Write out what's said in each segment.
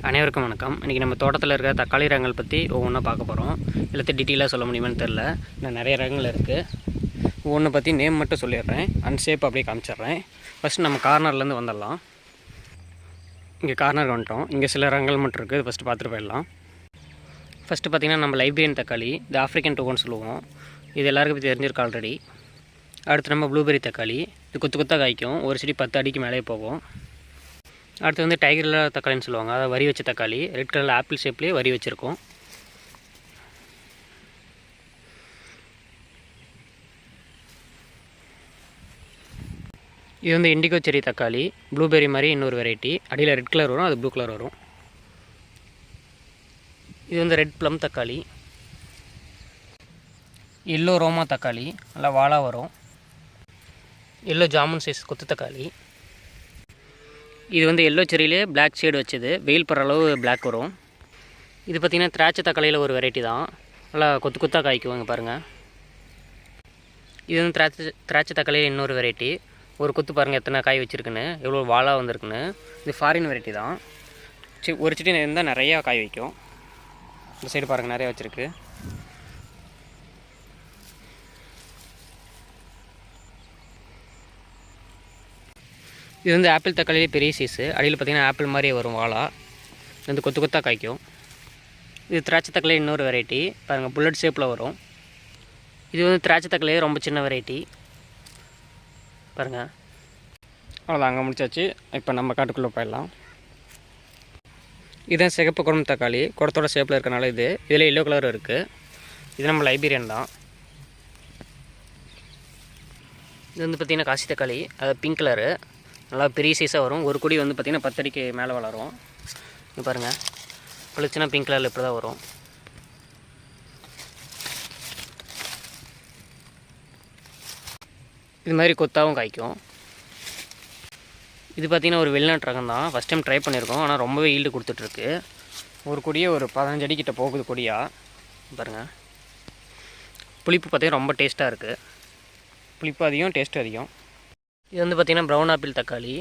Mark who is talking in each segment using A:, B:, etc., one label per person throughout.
A: அனைவருக்கும் வணக்கம். இன்றைக்கி நம்ம தோட்டத்தில் இருக்கிற தக்காளி ரகங்கள் பற்றி ஒவ்வொன்றா பார்க்க போகிறோம். எல்லாத்தையும் டீட்டெயிலாக சொல்ல முடியுமான்னு தெரில. இன்னும் நிறைய ரகங்கள் இருக்குது. ஒவ்வொன்றை பற்றி நேம் மட்டும் சொல்லிடுறேன், அந்த ஷேப் அப்படியே காமிச்சிட்றேன். ஃபஸ்ட்டு நம்ம கார்னர்லேருந்து வந்துடலாம். இங்கே கார்னர் வந்துட்டோம். இங்கே சில ரகங்கள் மட்டும் இருக்குது, ஃபஸ்ட்டு பார்த்துட்டு போயிடலாம். ஃபஸ்ட்டு பார்த்திங்கன்னா நம்ம லைப்ரரியன் தக்காளி, இது ஆஃப்ரிக்கன் டோகோன்னு சொல்லுவோம். இது எல்லாருக்கும் தெரிஞ்சிருக்கு ஆல்ரெடி. அடுத்து நம்ம ப்ளூபெரி தக்காளி, இது கொத்து கொத்தாக காய்க்கும், ஒரு செடி 10 அடிக்கு மேலே போகும். அடுத்து வந்து டைகரில் தக்காளின்னு சொல்லுவாங்க, அதாவது வரி வச்ச தக்காளி, ரெட் கலரில் ஆப்பிள் ஷேப்லேயே வரி வச்சுருக்கோம். இது வந்து இண்டிகோ செரி தக்காளி, ப்ளூபெரி மாதிரி இன்னொரு வெரைட்டி. அடியில் ரெட் கலர் வரும், அது ப்ளூ கலர் வரும். இது வந்து ரெட் ப்ளம் தக்காளி. எல்லோ ரோமா தக்காளி, நல்லா வாழா வரும். எல்லோ ஜாமுன் சைஸ் கொத்து தக்காளி. இது வந்து எல்லோ செரியிலே பிளாக் ஷேடு வச்சது, வெயில் படுற அளவு பிளாக் வரும். இது பார்த்திங்கன்னா திராட்சை தக்காளியில் ஒரு வெரைட்டி தான், நல்லா கொத்து கொத்தாக காய்க்குவாங்க பாருங்கள். இது வந்து திராட்சை தக்காளியில் இன்னொரு வெரைட்டி. ஒரு கொத்து பாருங்கள் எத்தனை காய் வச்சுருக்குன்னு, எவ்வளோ வாழாக வந்திருக்குன்னு. இது ஃபாரின் வெரைட்டி தான். ஒரு செடி இருந்தால் நிறையா காய் வைக்கும். இந்த சைடு பாருங்கள் நிறையா வச்சுருக்கு. இது வந்து ஆப்பிள் தக்காளியிலே பெரிய சைஸு, அடியில் பார்த்திங்கன்னா ஆப்பிள் மாதிரியே வரும் வாழா. இது வந்து கொத்து கொத்தாக காய்க்கும். இது திராட்சை தக்காளி இன்னொரு வெரைட்டி, பாருங்கள் புல்லட் ஷேப்பில் வரும். இது வந்து திராட்சை தக்காளியே ரொம்ப சின்ன வெரைட்டி பாருங்கள். அவ்வளோதான், அங்கே முடிச்சாச்சு. இப்போ நம்ம காட்டுக்குள்ளே போயிடலாம். இதுதான் சிகப்பு குழம்பு தக்காளி, குடத்தோட ஷேப்பில் இருக்கனால இதில் எல்லோ கலர் இருக்குது. இது நம்ம லைப்ரரியன் தான். இது வந்து பார்த்திங்கன்னா காசி தக்காளி, அது பிங்க் கலரு, நல்லா பெரிய சைஸாக வரும். ஒரு கொடி வந்து பார்த்திங்கன்னா 10 அடிக்கு மேலே வளரும். இங்கே பாருங்கள், பழுச்சுன்னா பிங்க் கலரில் இப்படி தான் வரும். இது மாதிரி கொத்தாகவும் காய்க்கும். இது பார்த்திங்கன்னா ஒரு வெளிநாட்டு ரகம் தான், ஃபஸ்ட் டைம் ட்ரை பண்ணியிருக்கோம். ஆனால் ரொம்பவே ஈல்டு கொடுத்துட்ருக்கு. ஒரு கொடியே ஒரு 15 அடிக்கிட்ட போகுது கொடியாக. பாருங்கள், புளிப்பு பார்த்திங்கன்னா ரொம்ப டேஸ்ட்டாக இருக்குது. புளிப்பு அதிகம், டேஸ்ட்டு அதிகம். இது வந்து பார்த்திங்கன்னா ப்ரௌன் ஆப்பிள் தக்காளி,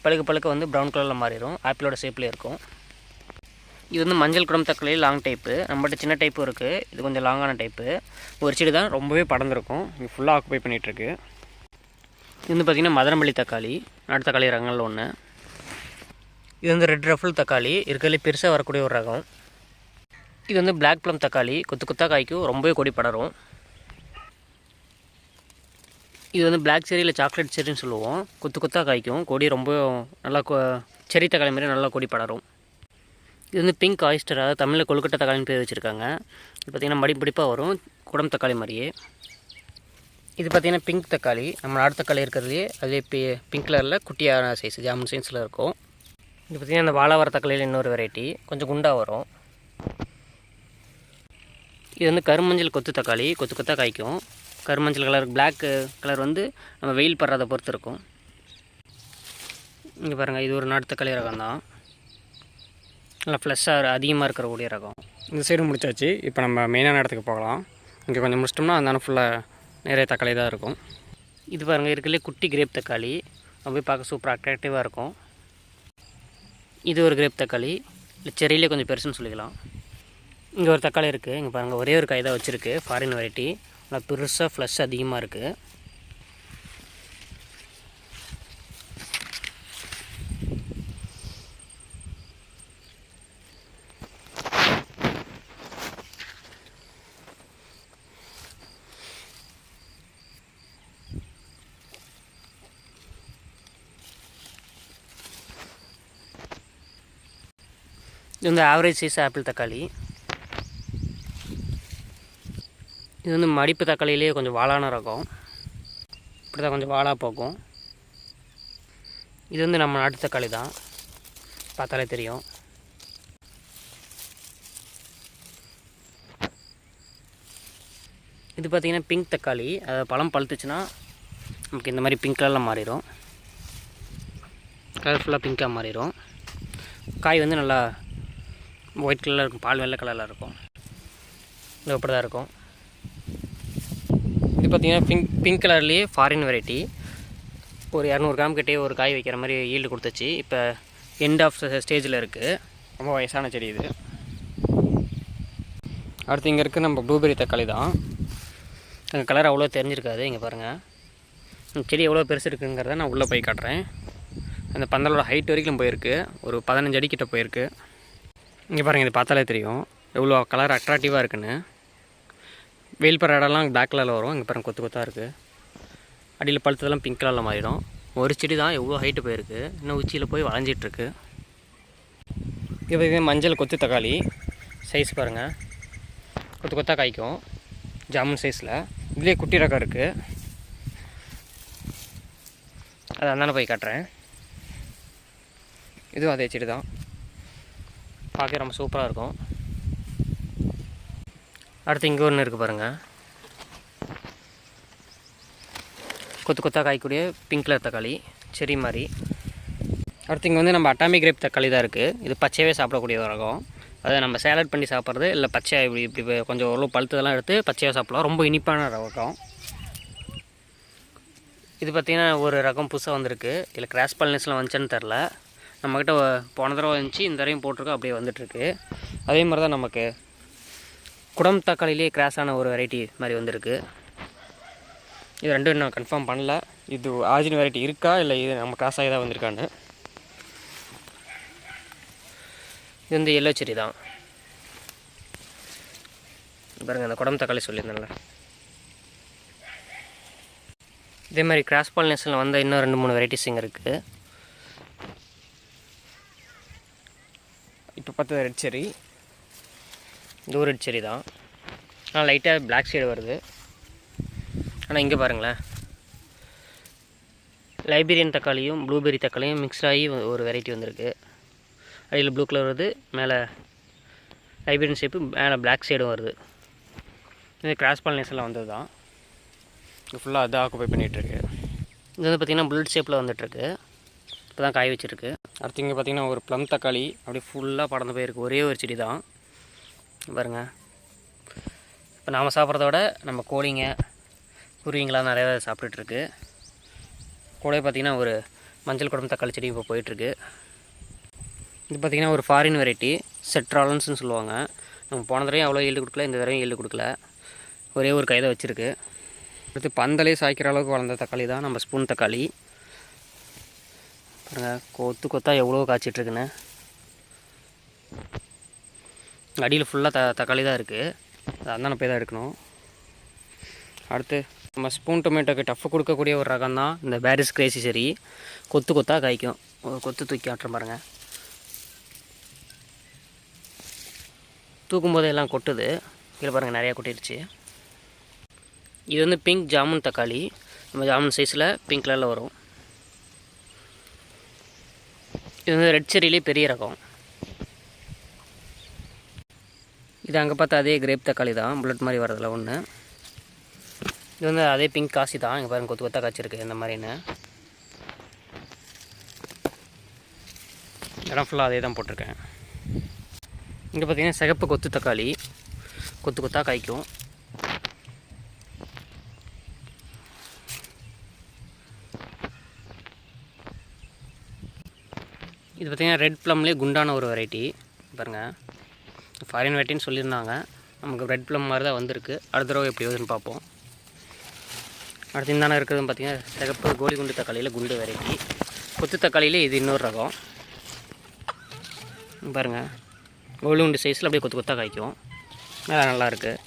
A: பழுக்க வந்து ப்ரௌன் கலரில் மாறிடும், ஆப்பிளோட ஷேப்லேயே இருக்கும். இது வந்து மஞ்சள் குடம் தக்காளி லாங் டைப்பு, நம்மகிட்ட சின்ன டைப்பும் இருக்குது. இது கொஞ்சம் லாங்கான டைப்பு. ஒரு செடி தான் ரொம்பவே படர்ந்துருக்கும், இது ஃபுல்லாக ஆக்குபை பண்ணிகிட்ருக்கு. இது வந்து பார்த்திங்கன்னா மதுரம்பள்ளி தக்காளி, நாட்டு தக்காளி ரகங்களில் ஒன்று. இது வந்து ரெட் ரஃபல் தக்காளி, இருக்கிறதுலே பெருசாக வரக்கூடிய ஒரு ரகம். இது வந்து பிளாக் ப்ளம் தக்காளி, கொத்து கொத்தாக காய்க்கும், ரொம்பவே கொடி படரும். இது வந்து பிளாக் செரி இல்லை சாக்லேட் செரின்னு சொல்லுவோம், கொத்து கொத்தாக காய்க்கும், கொடி ரொம்ப நல்லா செரி தக்காளி மாதிரி நல்லா கொடி படரும். இது வந்து பிங்க் ஆயிஸ்டர், அதாவது தமிழில் கொழுக்கட்டை தக்காளின்னு பேர் வச்சுருக்காங்க. இது பார்த்திங்கன்னா மடிப்பிடிப்பாக வரும், குடம் தக்காளி மாதிரியே. இது பார்த்திங்கன்னா பிங்க் தக்காளி, நம்ம நாட்டு தக்காளி இருக்கிறதுலே அதே பிங்க் கலரில் குட்டியான சைஸ் ஜாமுன் சைஸில் இருக்கும். இது பார்த்திங்கன்னா இந்த வாழை வர தக்காளியில் இன்னொரு வெரைட்டி, கொஞ்சம் குண்டாக வரும். இது வந்து கருமஞ்சள் கொத்து தக்காளி, கொத்து கொத்தாக காய்க்கும். கருமஞ்சள் கலர், பிளாக் கலர் வந்து நம்ம வெயில் படுறதை பொறுத்து இருக்கும். இங்கே பாருங்கள், இது ஒரு நாட்டு தக்காளி ரகம் தான், நல்லா ஃப்ளஷ்ஷாக அதிகமாக இருக்கக்கூடிய ரகம். இந்த சைடு முடிச்சாச்சு. இப்போ நம்ம மெயினான இடத்துக்கு போகலாம். இங்கே கொஞ்சம் முடிச்சிட்டோம்னா அந்த ஃபுல்லாக நிறைய தக்காளி தான் இருக்கும். இது பாருங்கள், இருக்கிறதுலே குட்டி கிரேப் தக்காளி, ரொம்ப பார்க்க சூப்பராக அட்ராக்டிவாக இருக்கும். இது ஒரு கிரேப் தக்காளி, இல்லை செரியிலே கொஞ்சம் பெருசுன்னு சொல்லிக்கலாம். இங்கே ஒரு தக்காளி இருக்குது, இங்கே பாருங்கள் ஒரே ஒரு காய் தான் வச்சுருக்கு, ஃபாரின் வெரைட்டி, நல்லா பெருசாக ஃப்ளஷ் அதிகமாக இருக்குது. இது வந்து ஆவரேஜ் சைஸ் ஆப்பிள் தக்காளி. இது வந்து மடிப்பு தக்காளியிலே கொஞ்சம் வாழான ரகம், இப்படி தான் கொஞ்சம் வாழா போகும். இது வந்து நம்ம நாட்டு தக்காளி தான், பார்த்தாலே தெரியும். இது பார்த்திங்கன்னா பிங்க் தக்காளி, அது பழம் பழுத்துச்சுன்னா நமக்கு இந்த மாதிரி பிங்க் கலரில் மாறிடும், கலர்ஃபுல்லாக பிங்காக மாறிடும். காய் வந்து நல்லா ஒயிட் கலரில் இருக்கும், பால் வெள்ளை கலரில் இருக்கும். இது அப்படி தான் இருக்கும். இது பார்த்திங்கன்னா பிங்க் கலர்லேயே ஃபாரின் வெரைட்டி, ஒரு 200 கிராம் கிட்டே ஒரு காய் வைக்கிற மாதிரி ஈல்டு கொடுத்துச்சு. இப்போ எண்ட் ஆஃப் ஸ்டேஜில் இருக்குது. ரொம்ப வயசான செடி இது. அடுத்து இங்கே இருக்குது நம்ம ப்ளூபெர்ரி தக்காளி தான். அந்த கலர் அவ்வளோ தெரிஞ்சிருக்காது. இங்கே பாருங்கள், இந்த செடி எவ்வளோ பெருசு இருக்குங்கிறத நான் உள்ளே போய் காட்டுறேன். அந்த பந்தலோட ஹைட் வரைக்கும் போயிருக்கு, ஒரு 15 அடி கிட்ட போயிருக்கு. இங்கே பாருங்கள், இது பார்த்தாலே தெரியும் எவ்வளோ கலர் அட்ராக்டிவாக இருக்குன்னு. வெயில் படுற இடம்லாம் பிளாக் கலரில் வரும். இங்கே பாருங்கள், கொத்து கொத்தாக இருக்குது. அடியில் பழுத்ததெல்லாம் பிங்க் கலரில் மாறிடும். ஒரு செடி தான் எவ்வளோ ஹைட்டு போயிருக்கு, இன்னும் உச்சியில் போய் வளைஞ்சிட்ருக்கு. இது மஞ்சள் கொத்து தக்காளி சைஸ் பாருங்கள், கொத்து கொத்தாக காய்க்கும் ஜாமுன் சைஸில். இதுலேயே குட்டி ரகம் இருக்குது, அது அந்தானே போய் காட்டுறேன். இதுவும் அதே செடி தான், பார்க்க ரொம்ப சூப்பராக இருக்கும். அடுத்து இங்கே ஒன்று இருக்குது பாருங்கள், கொத்து கொத்தாக காய்க்கூடிய பிங்க் கலர் தக்காளி செரி மாதிரி. அடுத்து இங்கே வந்து நம்ம அட்டாமிக் கிரேப் தக்காளி தான் இருக்குது. இது பச்சையாகவே சாப்பிடக்கூடிய ஒரு ரகம். அதை நம்ம சேலட் பண்ணி சாப்பிட்றது, இல்லை பச்சையாக இப்படி கொஞ்சம் ஓரளவு பழுத்ததெல்லாம் எடுத்து பச்சையாக சாப்பிட்லாம். ரொம்ப இனிப்பான ரகம். இது பார்த்திங்கன்னா ஒரு ரகம் புதுசாக வந்திருக்கு. இல்லை கிராஸ் பாலினேஷன்லாம் வந்துச்சுன்னு தெரில. நம்மக்கிட்ட போன தடவை வந்துச்சு, இந்த தடவையும் போட்டிருக்கோம், அப்படியே வந்துட்டுருக்கு. அதே மாதிரி தான் நமக்கு குடம் தக்காளிலே கிராஸான ஒரு வெரைட்டி மாதிரி வந்திருக்கு. இது ரெண்டும் நான் கன்ஃபார்ம் பண்ணல, இது ஆரிஜினல் வெரைட்டி இருக்கா இல்லை இது நம்ம கிராஸாக தான் வந்திருக்கான்னு. இது வந்து எல்லோ செரி தான் பாருங்கள், அந்த குடம் தக்காளி சொல்லியிருந்தேன்ல. இதே மாதிரி கிராஸ் பாலினேஷனில் வந்த இன்னும் 2-3 வெரைட்டிஸ் இங்கே இருக்குது. இப்போ பார்த்தது ரெட் செரி, இது ரெட் செரி தான். ஆனால் லைட்டாக பிளாக் ஷேடு வருது. ஆனால் இங்கே பாருங்களேன், லைபீரியன் தக்காளியும் ப்ளூபெர்ரி தக்காளியும் மிக்ஸ் ஆகி ஒரு வெரைட்டி வந்திருக்கு. அடியில் ப்ளூ கலர் வருது, மேலே லைபீரியன் ஷேப்பு, மேலே பிளாக் ஷேடும் வருது. இது கிராஸ் பாலினேஷனில் வந்தது தான். இது ஃபுல்லாக அதை ஆக்குபை பண்ணிகிட்ருக்கு. இது வந்து பார்த்திங்கன்னா புல்லட் ஷேப்பில் வந்துட்டுருக்கு, இப்போ தான் காய வச்சுருக்கு. அடுத்து இங்கே பார்த்திங்கன்னா ஒரு ப்ளம் தக்காளி அப்படியே ஃபுல்லாக படர்ந்து போயிருக்கு. ஒரே ஒரு செடி தான் பாருங்கள். இப்போ நாம் சாப்பிட்றத விட நம்ம கோழிங்க குருவிங்களாம் நிறையா சாப்பிட்டுட்ருக்கு. கூட பார்த்திங்கன்னா ஒரு மஞ்சள் குடம் தக்காளி செடி இப்போ போயிட்டுருக்கு. இது பார்த்திங்கன்னா ஒரு ஃபாரின் வெரைட்டி, செட்ராலன்ஸ்னு சொல்லுவாங்க. நம்ம போன தடவையும் அவ்வளோ ஈல்டு கொடுக்கல, இந்த தடவையும் ஈல்டு கொடுக்கல, ஒரே ஒரு கைதை வச்சுருக்கு. அடுத்து பந்தலே சாய்க்கிற அளவுக்கு வளர்ந்த தக்காளி தான் நம்ம ஸ்பூன் தக்காளி. பாருங்கள், கொத்து கொத்தாக எவ்வளோ காய்ச்சிட்ருக்குன்னு. அடியில் ஃபுல்லாக தக்காளி தான் இருக்குது, அது அந்தான போய் தான் எடுக்கணும். அடுத்து நம்ம ஸ்பூன் டொமேட்டோக்கு டஃப் கொடுக்கக்கூடிய ஒரு ரகம் தான் இந்த பேரிஸ் கிரேசி செரி. கொத்து கொத்தாக காய்க்கும். ஒரு கொத்து தூக்கி ஆட்டுற பாருங்கள், தூக்கும்போது எல்லாம் கொட்டுது. கீழே பாருங்கள், நிறையா கொட்டிடுச்சு. இது வந்து பிங்க் ஜாமுன் தக்காளி, நம்ம ஜாமுன் சைஸில் பிங்க் கலரில் வரும். இது வந்து ரெட் செரியிலே பெரிய ரகம். இது அங்கே பார்த்தா அதே கிரேப் தக்காளி தான், புல்லட் மாதிரி வரதில்ல ஒன்று. இது வந்து அதே பிங்க் காசி தான். இங்கே பாருங்கள், கொத்து கொத்தாக காய்ச்சிருக்கு இந்த மாதிரின்னு. இடம் ஃபுல்லாக அதே தான் போட்டிருக்கேன். இங்கே பார்த்தீங்கன்னா சிகப்பு கொத்து தக்காளி, கொத்து கொத்தாக காய்க்கும். இது பார்த்திங்கன்னா ரெட் ப்ளம்லேயே குண்டான ஒரு வெரைட்டி பாருங்கள். ஃபாரின் வெரைட்டின்னு சொல்லியிருந்தாங்க, நமக்கு ரெட் ப்ளம் மாதிரி தான் வந்திருக்கு. அடுத்த தடவை எப்படி வருதுன்னு பார்ப்போம். அடுத்து இந்தான இருக்கிறதுன்னு பார்த்திங்கன்னா சிகப்பு கோழி குண்டு தக்காளியில் குண்டு வெரைட்டி. கொத்து தக்காளியிலே இது இன்னொரு ரகம் பாருங்கள். கோழி குண்டு சைஸில் அப்படியே கொத்து கொத்தாக காய்க்கும், நல்லா இருக்குது.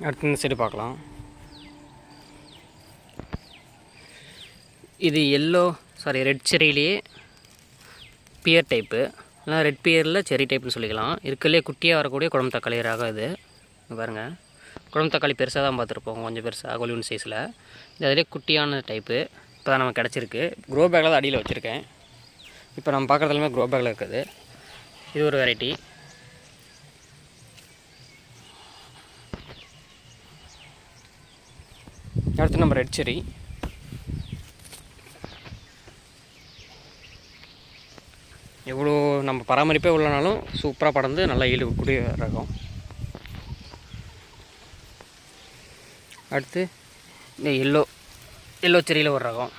A: அடுத்து இந்த சைடு பார்க்கலாம். இது ரெட் செரியிலே பியர் டைப்பு, இல்லை ரெட் பியரில் செரி டைப்னு சொல்லிக்கலாம். இருக்கிறதுலே குட்டியாக வரக்கூடிய குடம் தக்காளி ரகம் இது. பாருங்கள், குடம் தக்காளி பெருசாக தான் பார்த்துருப்போம், கொஞ்சம் பெருசாக கோழி குண்டு சைஸில். இது அதிலே குட்டியான டைப்பு இப்போ தான் நமக்கு கிடச்சிருக்கு. க்ரோ பேக்கில் தான் அடியில் வச்சுருக்கேன். இப்போ நம்ம பார்க்குறது எல்லாமே க்ரோ பேக்கில் இருக்குது. இது ஒரு வெரைட்டி. அடுத்து நம்ம ரெட் செரி. எவ்வளோ நம்ம பராமரிப்பே உள்ளனாலும் சூப்பராக படர்ந்து நல்லா ஈடுக்கூடிய ரகம். அடுத்து இந்த எல்லோ செரியில் ஒரு ரகம்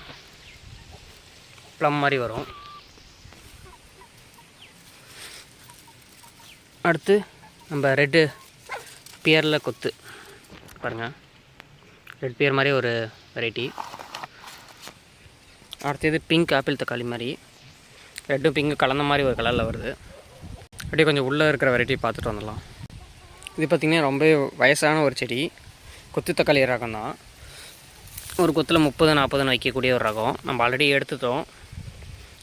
A: ப்ளம் மாதிரி வரும். அடுத்து நம்ம ரெட்டு பியரில் கொத்து பாருங்கள், ரெட் பியர் மாதிரி ஒரு வெரைட்டி. அடுத்தது பிங்க் ஆப்பிள் தக்காளி மாதிரி, ரெட்டும் பிங்க்கு கலந்த மாதிரி ஒரு கலரில் வருது. அப்படியே கொஞ்சம் உள்ளே இருக்கிற வெரைட்டி பார்த்துட்டு வந்துடலாம். இது பார்த்திங்கன்னா ரொம்ப வயசான ஒரு செடி, கொத்து தக்காளி ரகம் தான். ஒரு கொத்தில் 30-40 வைக்கக்கூடிய ஒரு ரகம். நம்ம ஆல்ரெடி எடுத்துட்டோம்,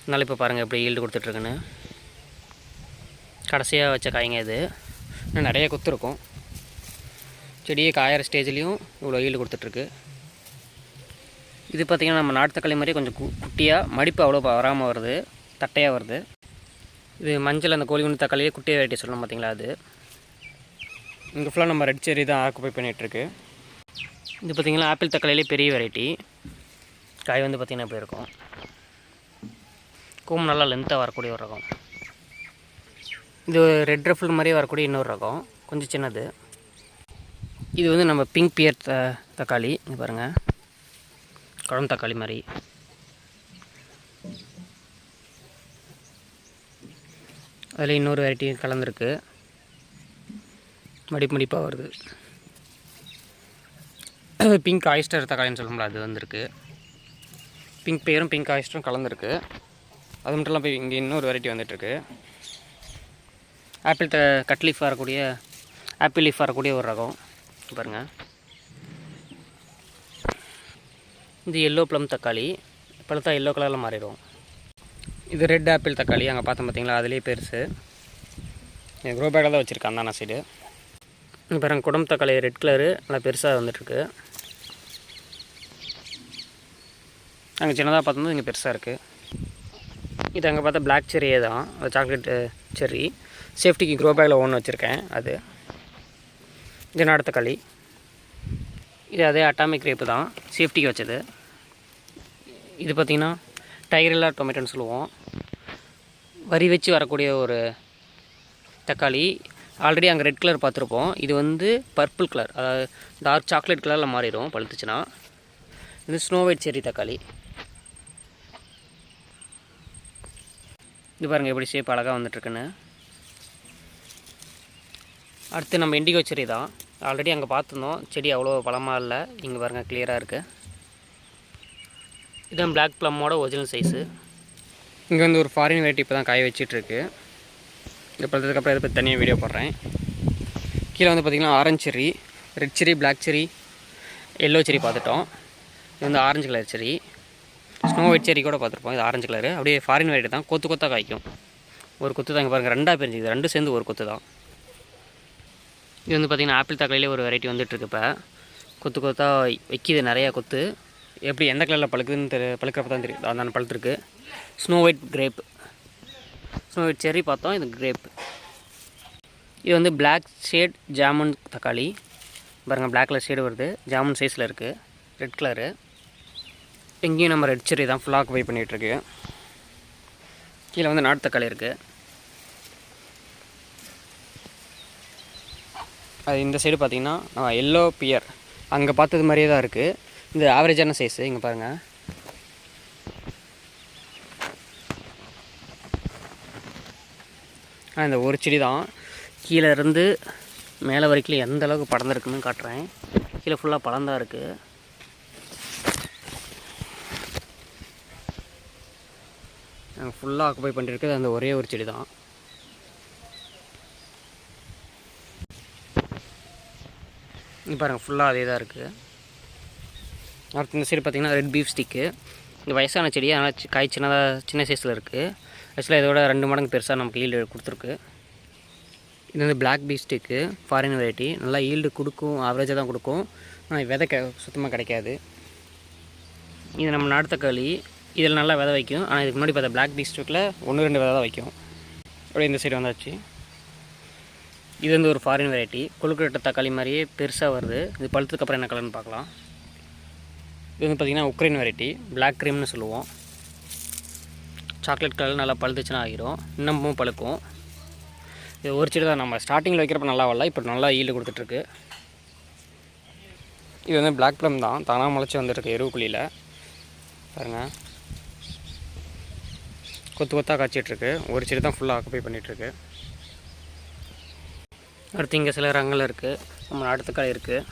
A: அதனால் இப்போ பாருங்கள் எப்படி ஈல்டு கொடுத்துட்ருக்குன்னு. கடைசியாக வச்ச காய்ங்க இது. இன்னும் நிறைய கொத்து இருக்கும். செடியை காயிற ஸ்டேஜ்லேயும் இவ்வளோ ஈல்டு கொடுத்துட்ருக்கு. இது பார்த்திங்கன்னா நம்ம நாட்டு தக்காளி மாதிரி கொஞ்சம் குட்டியாக, மடிப்பு அவ்வளோ வராமல் வருது, தட்டையாக வருது. இது மஞ்சள் அந்த கோழி குண்டு தக்காளியே குட்டியாக வெரைட்டி சொல்லணும் பார்த்திங்களா. அது இங்கே ஃபுல்லாக நம்ம ரெட் செரி தான் ஆக்குப்பை பண்ணிகிட்ருக்கு. இது பார்த்திங்கன்னா ஆப்பிள் தக்காளியிலே பெரிய வெரைட்டி. காய் வந்து பார்த்திங்கன்னா இப்படி இருக்கும். கூம் நல்லா லென்த்தாக வரக்கூடிய ஒரு ரகம். இது ரெட் ரஃபிள் மாதிரியே வரக்கூடிய இன்னொரு ரகம், கொஞ்சம் சின்னது. இது வந்து நம்ம பிங்க் பியர் தக்காளி. இங்கே பாருங்கள், குழம்பு தக்காளி மாதிரி. அதில் இன்னொரு வெரைட்டி கலந்துருக்கு, மடிப்பாக வருது. பிங்க் ஆயிஸ்டர் தக்காளின்னு சொல்லணும்ல, அது வந்துருக்கு. பிங்க் பேரும் பிங்க் ஆயிஸ்டரும் கலந்துருக்கு. அது மட்டும் இல்லாமல் இங்கே இன்னொரு வெரைட்டி வந்துட்டுருக்கு. ஆப்பிள் கட் லீஃப் வரக்கூடிய, ஆப்பிள் லீஃப் வரக்கூடிய ஒரு ரகம் பாருங்கள். இது எல்லோ ப்ளம் தக்காளி, பழுத்தா எல்லோ கலரில் மாறிடும். இது ரெட் ஆப்பிள் தக்காளி, அங்கே பார்த்தோம் பார்த்தீங்களா, அதுலேயே பெருசு. என் க்ரோ பேக்கில் தான் வச்சுருக்கேன் அந்த சைடு. இங்கே பாருங்கள், குடம் தக்காளி ரெட் கலரு நல்லா பெருசாக வந்துட்டுருக்கு. அங்கே சின்னதாக பார்த்தோம்னா இங்கே பெருசாக இருக்குது. இது அங்கே பார்த்தா பிளாக் செரியே தான், அது சாக்லேட்டு செர்ரி. சேஃப்டிக்கு க்ரோ பேக்கில் ஒன்று வச்சுருக்கேன். அது இது நாட்டு தக்காளி. இது அதே அட்டாமிக் கிரேப்பு தான், சேஃப்டிக்கு வச்சது. இது பார்த்திங்கன்னா டைகரில்லா டொமேட்டோன்னு சொல்லுவோம். வரி வச்சு வரக்கூடிய ஒரு தக்காளி. ஆல்ரெடி அங்கே ரெட் கலர் பார்த்துருப்போம். இது வந்து பர்பிள் கலர், அதாவது டார்க் சாக்லேட் கலரில் மாறிடும் பழுத்துச்சுன்னா. இது ஸ்னோ ஒயிட் செர்ரி தக்காளி. இது பாருங்கள் எப்படி ஷேப் அழகாக வந்துட்டுருக்குன்னு. அடுத்து நம்ம இண்டிகோ செர்ரி தான். ஆல்ரெடி அங்கே பார்த்துருந்தோம், செடி அவ்வளோ பழமாக இல்லை. இங்கே பாருங்கள் கிளியராக இருக்குது. இதுதான் பிளாக் ப்ளம்மோட ஒரிஜினல் சைஸு. இங்கே வந்து ஒரு ஃபாரின் வெரைட்டி இப்போ தான் காய வச்சிட்ருக்கு. இதை பழுத்ததுக்கப்புறம் இதை பற்றி தனியாக வீடியோ போடுறேன். கீழே வந்து பார்த்திங்கன்னா orange cherry, red cherry, black cherry, yellow cherry பார்த்துட்டோம். இது வந்து orange colour cherry. Snow white cherry கூட பார்த்துருப்போம். இது ஆரஞ்சு கலரு. அப்படியே ஃபாரின் வெரைட்டி தான், கொத்து கொத்தாக காய்க்கும். ஒரு கொத்து தான். இங்கே பாருங்கள் ரெண்டாக பிரிஞ்சுது, ரெண்டும் சேர்ந்து ஒரு கொத்து தான். இது வந்து பார்த்திங்கன்னா ஆப்பிள் தக்காளியிலே ஒரு வெரைட்டி வந்துட்டுருக்கு. இப்போ கொத்து கொத்தாக வைக்கிது, நிறையா கொத்து. எப்படி எந்த கலரில் பழுக்குதுன்னு பழுக்கிறப்ப தான் தெரியும். அதான் பழுத்துருக்கு. Snow white grape, snow white cherry பார்த்தோம். இது கிரேப். இது வந்து பிளாக் ஷேட் ஜாமுன் தக்காளி. பாருங்கள் பிளாக் கலர் ஷேடு வருது, ஜாமுன் சைஸில் இருக்குது, ரெட் கலரு. எங்கேயும் நம்ம ரெட் செர்ரி தான் ஃபுல்லாக ஆக்குபை பண்ணிகிட்ருக்கு. கீழே வந்து நாட்டு தக்காளி இருக்குது. அது இந்த சைடு பார்த்திங்கன்னா எல்லோ பியர், அங்கே பார்த்தது மாதிரியே தான் இருக்குது. இந்த ஆவரேஜான சைஸு. இங்கே பாருங்கள், இந்த ஒரு செடி தான். கீழே இருந்து மேலே வரைக்கும் எந்த அளவுக்கு படர்ந்துருக்குன்னு காட்டுறேன். கீழே ஃபுல்லாக பழந்தான் இருக்குது. நாங்கள் ஃபுல்லாக ஆக்குபை பண்ணியிருக்கிறது அந்த ஒரே ஒரு செடி தான். இங்கே பாருங்கள் ஃபுல்லாக அதே தான் இருக்குது. அடுத்து இந்த சைடு பார்த்திங்கன்னா ரெட் பீஃப் ஸ்டிக்கு. இந்த வயசான செடி, அதனால் காய் சின்ன சைஸில் இருக்குது. ஆக்சுவலாக இதோட 2 மடங்கு பெருசாக நமக்கு ஈல்டு கொடுத்துருக்கு. இது வந்து black beef stick, foreign variety. நல்லா ஈல்டு கொடுக்கும், ஆவரேஜாக தான் கொடுக்கும். ஆனால் விதை சுத்தமாக கிடைக்காது. இது நம்ம நாட்டு தக்காளி, இதில் நல்லா விதை வைக்கும். ஆனால் இதுக்கு முன்னாடி பார்த்தா பிளாக் பீஃப் ஸ்டிக்கில் 1-2 விதை தான் வைக்கும். அப்படியே இந்த சைடு வந்தாச்சு. இது வந்து ஒரு ஃபாரின் வெரைட்டி, கொழுக்கட்டை தக்காளி மாதிரியே பெருசாக வருது. இது பழுத்துக்கப்புறம் என்ன கலர்னு பார்க்கலாம். இது வந்து பார்த்திங்கன்னா உக்ரைன் வெரைட்டி, பிளாக் க்ரீம்னு சொல்லுவோம். சாக்லேட் கலர் நல்லா பழுத்துச்சுன்னா ஆகிரும், இன்னமும் பழுக்கும். இது ஒரு செடி தான். நம்ம ஸ்டார்டிங்கில் வைக்கிறப்ப நல்லா வரல, இப்போ நல்லா ஈல்டு கொடுத்துட்ருக்கு. இது வந்து பிளாக் ப்ளம் தான், தானாக முளைச்சி வந்துட்டுருக்கு எருவுக்குழியில். பாருங்கள் கொத்து கொத்தாக காய்ச்சிட்ருக்கு. ஒரு செடி தான் ஃபுல்லாக ஆக்குபை பண்ணிகிட்ருக்கு. அடுத்து இங்கே சில ரகங்கள் இருக்குது. நம்ம நாட்டு தக்காளி இருக்குது.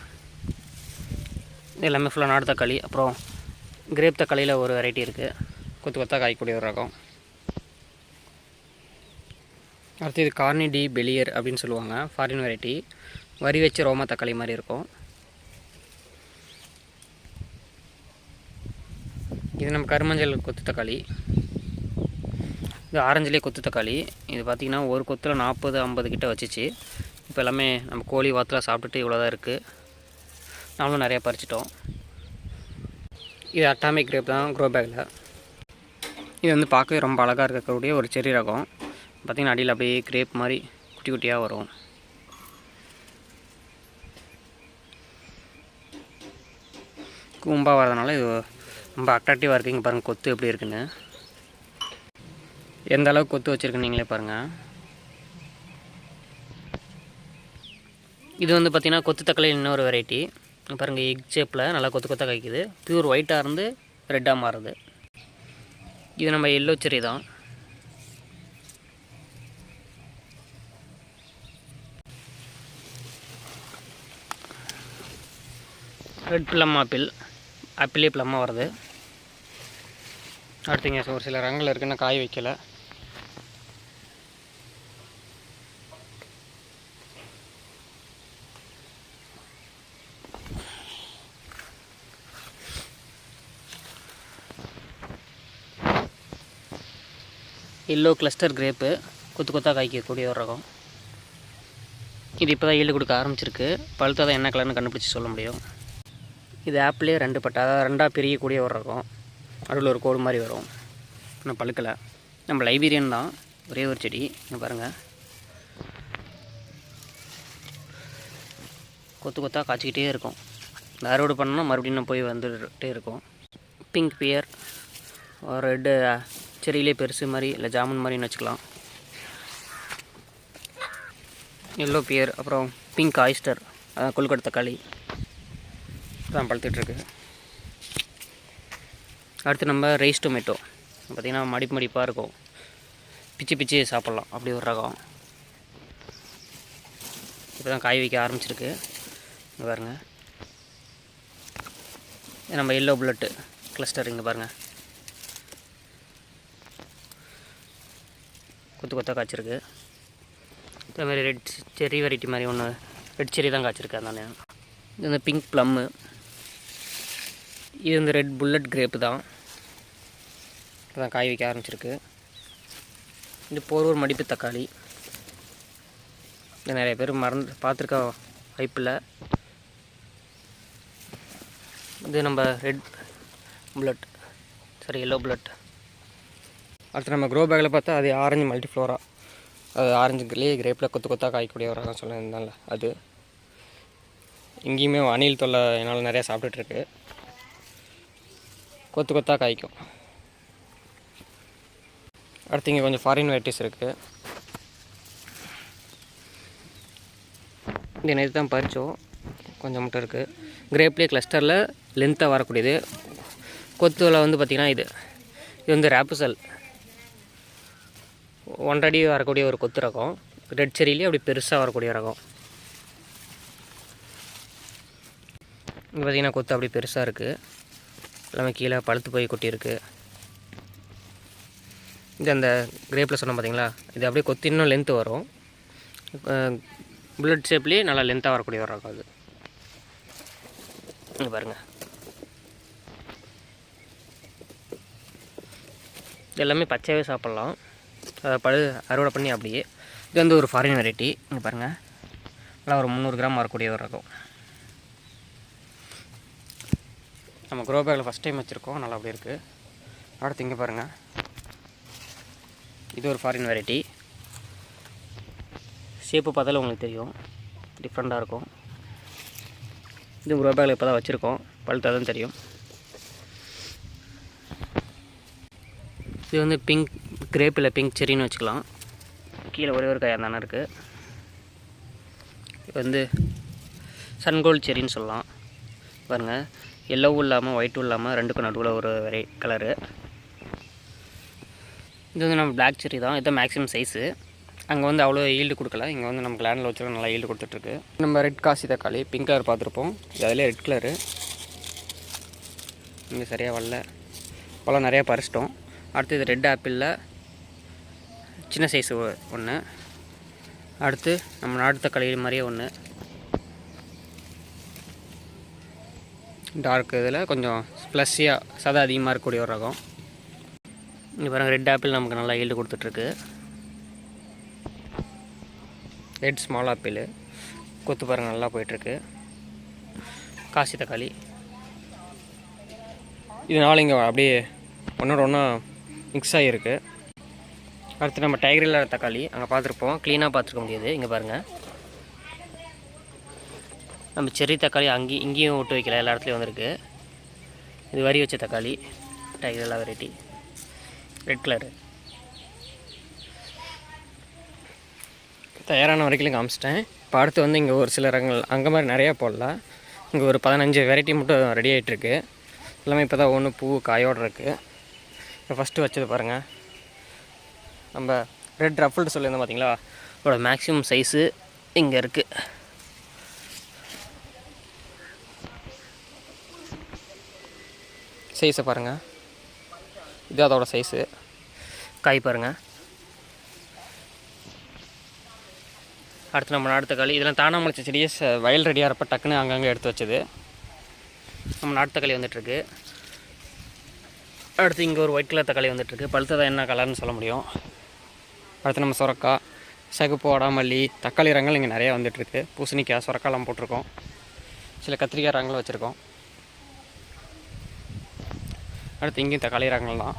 A: எல்லாமே ஃபுல்லாக நாட்டு தக்காளி. அப்புறம் கிரேப் தக்காளியில் ஒரு வெரைட்டி இருக்குது, கொத்து கொத்தாக காய்க்கூடிய ஒரு ரகம். அடுத்து இது கார்னி டி பெலியர் அப்படின்னு சொல்லுவாங்க, ஃபாரின் வெரைட்டி. வரி வச்ச ரோமா தக்காளி மாதிரி இருக்கும். இது நம்ம கருமஞ்சள் கொத்து தக்காளி. இது ஆரஞ்சிலே கொத்து தக்காளி. இது பார்த்திங்கன்னா ஒரு கொத்தில் 40-50 கிட்ட வச்சிச்சு. இப்போ எல்லாமே நம்ம கோழி வாத்தில் சாப்பிட்டுட்டு இவ்வளோ தான் இருக்குது. நாமளும் நிறையா பறிச்சிட்டோம். இது அட்டாமிக் கிரேப் தான், க்ரோ பேக்கில். இது வந்து பார்க்கவே ரொம்ப அழகாக இருக்கக்கூடிய ஒரு செர்ரி ரகம். பார்த்திங்கன்னா அடியில் அப்படியே கிரேப் மாதிரி குட்டி குட்டியாக வரும். கூம்பாக வரதுனால இது ரொம்ப அட்ராக்டிவாக இருக்குது. இங்கே பாருங்கள் கொத்து எப்படி இருக்குன்னு, எந்த அளவுக்கு கொத்து வச்சுருக்குன்னு நீங்களே பாருங்கள். இது வந்து பார்த்திங்கன்னா கொத்து தக்காளி இன்னொரு வெரைட்டி. பாருங்கள் எக் ஷேப்பில் நல்லா கொத்து கொத்தாக காய்க்குது. பியூர் ஒயிட்டாக இருந்து ரெட்டாக மாறுது. இது நம்ம எல்லோ செர்ரி தான். ரெட் ப்ளம் ஆப்பிளே ப்ளம்மாக வருது. அடுத்துங்க ஒரு சில ரகங்கள் இருக்குன்னு காய் வைக்கல. எல்லோ கிளஸ்டர் கிரேப்பு, கொத்து கொத்தாக காய்க்கக்கூடிய ஒரு ரகம். இது இப்போ தான் ஈல்டு கொடுக்க ஆரம்பிச்சிருக்கு. பழுத்தா தான் என்ன கலர்னு கண்டுபிடிச்சி சொல்ல முடியும். இது ஆப்பிளே 2 பட்டை, அதாவது 2ஆக பிரியக்கூடிய ஒரு ரகம். நடுவில் ஒரு கோடு மாதிரி வரும். இன்னும் பழுக்கலை. நம்ம லைபீரியன் தான், ஒரே ஒரு செடி. இங்கே பாருங்கள் கொத்து கொத்தாக காய்ச்சிக்கிட்டே இருக்கும். இந்த அறுவடை பண்ணால் மறுபடியும் போய் வந்துகிட்டே இருக்கும். பிங்க் பியர், ரெட்டு செரியிலே பெருசு மாதிரி, இல்லை ஜாமுன் மாதிரின்னு வச்சுக்கலாம். எல்லோ பியர், அப்புறம் பிங்க் ஆயிஸ்டர், அதான் கொல்கட்டை தக்காளி தான் பழுத்துட்ருக்கு. அடுத்து நம்ம ரைஸ் டொமேட்டோ. பார்த்திங்கன்னா மடிப்பாக இருக்கும், பிச்சு சாப்பிட்லாம், அப்படி ஒரு ரகம். இப்போ தான் காய் வைக்க ஆரம்பிச்சிருக்கு. இங்கே பாருங்கள், நம்ம எல்லோ புல்லட்டு கிளஸ்டர். இங்கே பாருங்கள் கொத்து கொத்தாக காய்ச்சிருக்கு. இதே மாதிரி ரெட் செர்ரி வெரைட்டி மாதிரி ஒன்று, ரெட் செர்ரி தான் காய்ச்சிருக்கு. அதனால இது வந்து பிங்க் ப்ளம்மு. இது வந்து ரெட் புல்லட் கிரேப்பு தான். இப்போ தான் காய் வைக்க ஆரம்பிச்சிருக்கு. இது போரூர் மடிப்பு தக்காளி. இது நிறைய பேர் பார்த்துருக்க வாய்ப்பில்லை. இது நம்ம ரெட் புல்லட், சரி எல்லோ புல்லட். அடுத்து நம்ம க்ரோ பேக்கில் பார்த்தா அது ஆரஞ்சு மல்டிஃப்ளோரா, அது ஆரஞ்சுலேயே கிரேப்பில் கொத்து கொத்தாக காய்க்கக்கூடிய ஒரு ரகம் சொல்லியிருந்தால அது. இங்கேயுமே அணில் தொல்லை என்னால் நிறையா சாப்பிட்டுட்ருக்கு. கொத்து கொத்தாக காய்க்கும். அடுத்து இங்கே கொஞ்சம் ஃபாரின் வெரைட்டிஸ் இருக்குது. இந்த நேற்று தான் பறித்தோம், கொஞ்சம் மட்டும் இருக்குது. கிரேப்லேயே கிளஸ்டரில் லென்த்தாக வரக்கூடியது. கொத்துல வந்து பார்த்திங்கன்னா இது வந்து ராப்புசல் 1 அடி வரக்கூடிய ஒரு கொத்து ரகம். ரெட் செரியிலே அப்படி பெருசாக வரக்கூடிய ரகம். இங்கே பார்த்திங்கன்னா கொத்து அப்படி பெருசாக இருக்குது. எல்லாமே கீழே பழுத்து போய் கொட்டியிருக்கு. இது அந்த கிரேப்பில் சொன்னோம் பார்த்திங்களா, இது அப்படியே கொத்து இன்னும் லென்த்து வரும். புல்லட் ஷேப்லேயே நல்லா லென்த்தாக வரக்கூடிய ஒரு ரகம் அது. இங்கே பாருங்கள், இது எல்லாமே பச்சையாகவே சாப்பிட்லாம், அதை அறுவடை பண்ணி அப்படியே. இது வந்து ஒரு ஃபாரின் வெரைட்டி. இங்கே பாருங்கள், நல்லா ஒரு 300 கிராம் வரக்கூடிய ஒரு ரகம். நம்ம க்ரோ பேக்கில் ஃபஸ்ட் டைம் வச்சுருக்கோம், நல்லா அப்படி இருக்குது. அடுத்து இங்கே பாருங்கள், இது ஒரு ஃபாரின் வெரைட்டி. ஷேப்பு பார்த்தாலும் உங்களுக்கு தெரியும், டிஃப்ரெண்ட்டாக இருக்கும். இது க்ரோ பேக்கில் இப்போ தான் வச்சுருக்கோம், பழுத்தாதான் தெரியும். இது வந்து பிங்க் கிரேப், இல்லை பிங்க் செரின்னு வச்சுக்கலாம். கீழே ஒரே ஒரு காயாக தானே இருக்குது. இது வந்து சன்கோல்ட் செரின்னு சொல்லலாம். பாருங்கள், எல்லோவும் இல்லாமல் ஒயிட்டும் இல்லாமல் ரெண்டுக்கும் நடுவில் ஒரு கலரு. இது வந்து நம்ம பிளாக் செரி தான். இதுதான் மேக்ஸிமம் சைஸு. அங்கே வந்து அவ்வளோ ஈல்டு கொடுக்கல. இங்கே வந்து நமக்கு லேண்டில் வச்சுருக்க நல்லா ஈல்டு கொடுத்துட்ருக்கு. நம்ம ரெட் காசி தக்காளி பிங்க் கலர் பார்த்துருப்போம். இது அதிலே ரெட் கலரு இங்கே சரியாக வரல. பழம் நிறையா பறிச்சிட்டோம். அடுத்து இது ரெட் ஆப்பிளில் சின்ன சைஸு ஒன்று. அடுத்து நம்ம நாட்டு தக்காளி மாதிரியே ஒன்று டார்க் இதில் கொஞ்சம் ப்ளஸ்ஸியாக சதை அதிகமாக இருக்கக்கூடிய ஒரு ரகம். இங்கே பாருங்கள் ரெட் ஆப்பிள் நமக்கு நல்லா ஈல்டு கொடுத்துட்ருக்கு. ரெட் ஸ்மால் ஆப்பிள் கொத்து பாருங்கள் நல்லா போயிட்டுருக்கு. காசி தக்காளி இதனால் இங்கே அப்படியே ஒன்றோட ஒன்றா மிக்ஸ் ஆகிருக்கு. அடுத்து நம்ம டைகரில் தக்காளி அங்கே பார்த்துருப்போம். க்ளீனாக பார்த்துருக்க முடியாது. இங்கே பாருங்கள் நம்ம செர்ரி தக்காளி இங்கேயும் விட்டு வைக்கல, எல்லா இடத்துலையும் வந்திருக்கு. இது வரி வச்ச தக்காளி டைகரில் வெரைட்டி ரெட் கலரு. தயாரான வரைக்கும் காமிச்சிட்டேன். இப்போ அடுத்து வந்து இங்கே ஒரு சில ரகங்கள் அங்கே மாதிரி நிறையா போடல. இங்கே ஒரு 15 வெரைட்டி மட்டும் ரெடி ஆகிட்டுருக்கு. எல்லாமே இப்போ தான் ஒன்று பூ காயோடு இருக்குது. இப்போ ஃபஸ்ட்டு வச்சது பாருங்கள், நம்ம ரெட் ரஃபிள்டு சொல்லியிருந்தோம் பார்த்தீங்களா, அதோட மேக்ஸிமம் சைஸு இங்கே இருக்குது. சைஸை பாருங்கள், இது அதோட சைஸு. காய் பாருங்கள். அடுத்து நம்ம நாட்டு தக்காளி இதெல்லாம் தானாக முளைச்ச செடியை வயல் ரெடியாக இருப்ப டக்குன்னு அங்கங்கே எடுத்து வச்சது. நம்ம நாட்டு தக்காளி வந்துட்டுருக்கு. அடுத்து இங்கே ஒரு ஒயிட் கலர் தக்காளி வந்துட்டுருக்கு. பழுத்ததான் என்ன கலர்னு சொல்ல முடியும். அடுத்து நம்ம சுரக்காய், சகுப்பு, வடாமல்லி, தக்காளி ரகங்கள் இங்கே நிறையா வந்துட்டுருக்கு. பூசணிக்காய், சுரக்காயெல்லாம் போட்டிருக்கோம். சில கத்திரிக்காய் ரகங்கள் வச்சுருக்கோம். அடுத்து இங்கேயும் தக்காளி ரகங்கள் தான்.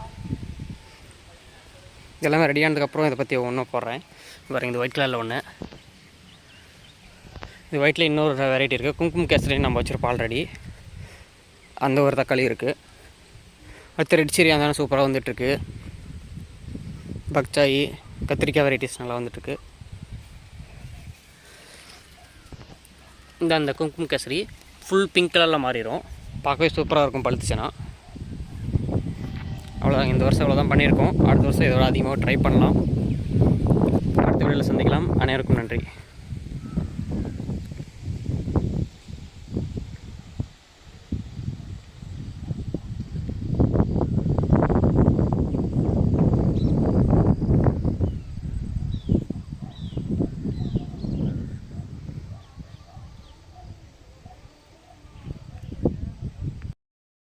A: இதெல்லாமே ரெடியானதுக்கப்புறம் இதை பற்றி ஒன்றும் போடுறேன். பாருங்கள், இது ஒயிட் கலரில் ஒன்று, இது ஒயிட்டில் இன்னொரு வெரைட்டி இருக்குது. குங்குமம் கேசரின்னு நம்ம வச்சுருப்போம் ஆல்ரெடி. அந்த ஒரு தக்காளி இருக்குது. அடுத்து ரெட் சிரி அந்த சூப்பராக வந்துட்டுருக்கு. பக்சாயி, கத்திரிக்காய் வெரைட்டிஸ் நல்லா வந்துட்டுருக்கு. அந்த குங்குமம் கேசரி ஃபுல் பிங்க் கலரில் மாறிடும். பார்க்கவே சூப்பராக இருக்கும் பழுத்துச்சுன்னா. அவ்வளோதான், இந்த வருஷம் அவ்வளோதான் பண்ணியிருக்கோம். அடுத்த வருஷம் இதோட அதிகமாக ட்ரை பண்ணலாம். அடுத்த வீடியோவில் சந்திக்கலாம். அனைவருக்கும் நன்றி.